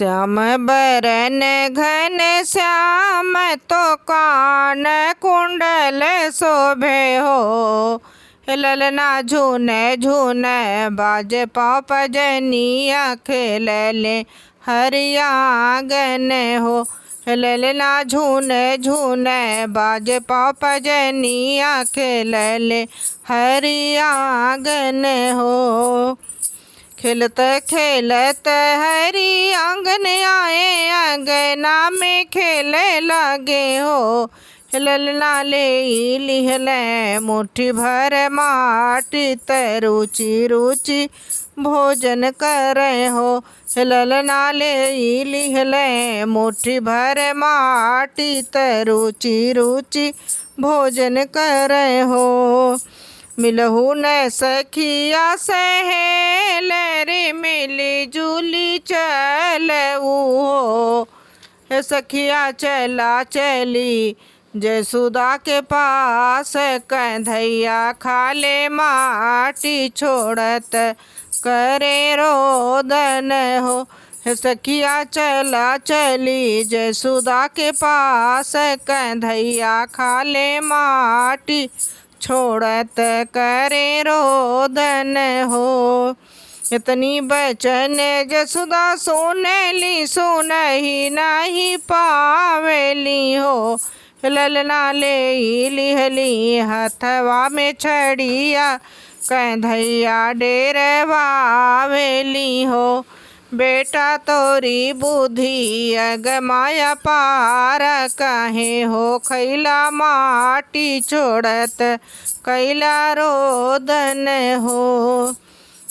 श्याम बरन घन श्याम तो कान कुंडल शोभे हो। ललना झूने झूने बाजे पाँव पजनिया खेल ले हरियागन हो। ललना झूने झूने बाजे पाँव पजनिया खेल ले हरियागन हो। खेलत खेलत हरि आंगन आए अंगना में खेले लगे हो। ललना ले लिहले मुट्ठी भर माटी रुचि रुचि भोजन करे हो। ललना ले लिहले मुट्ठी भर माटी रुचि रुचि भोजन करे हो। मिलहु न सखिया सहेल रे मिली जुली चलऊ हो। सखिया चला चली जसुदा के पास कंधैया खाले माटी छोड़त करे रोदन हो। सखिया चला चली जसुदा के पास कंधैया खाले माटी छोड़त करे रोदन हो। इतनी बचन जसुदा सुनली सुनही नहीं पावेली हो। ललना ले लिहली हथवा में छड़िया कंधैया डेरवावेली हो। बेटा तोरी बुद्धि अगमाया पार काहे हो खैला माटी छोड़त कैला रोदन हो।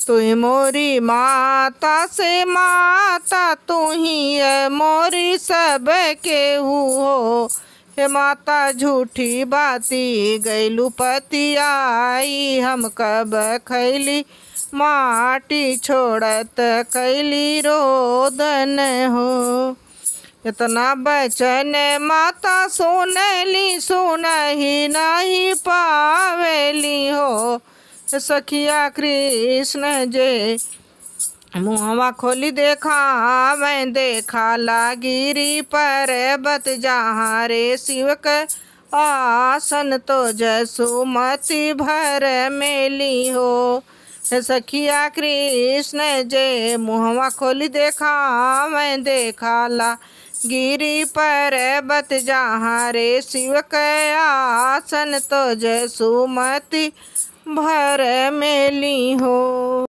तू मोरी माता से माता तू ही मोरी सब केहू हो। हे माता झूठी बाती गैलू पतियाई हम कब खैली माटी छोड़त कैली रोदन हो। इतना बचन माता सुनली सुनही नहीं पावेली हो। सखिया कृष्ण जे मुहवा खोली देखा मैं देखा लागिरी पर्वत जहाँ रे शिवक आसन तो जसुमती भर मेली हो। सखिया कृष्ण जे मुहवा खोली देखा मैं देखा ला गिरी पर्वत जहाँ रे शिव के आसन तो जसुमती भर मेली हो।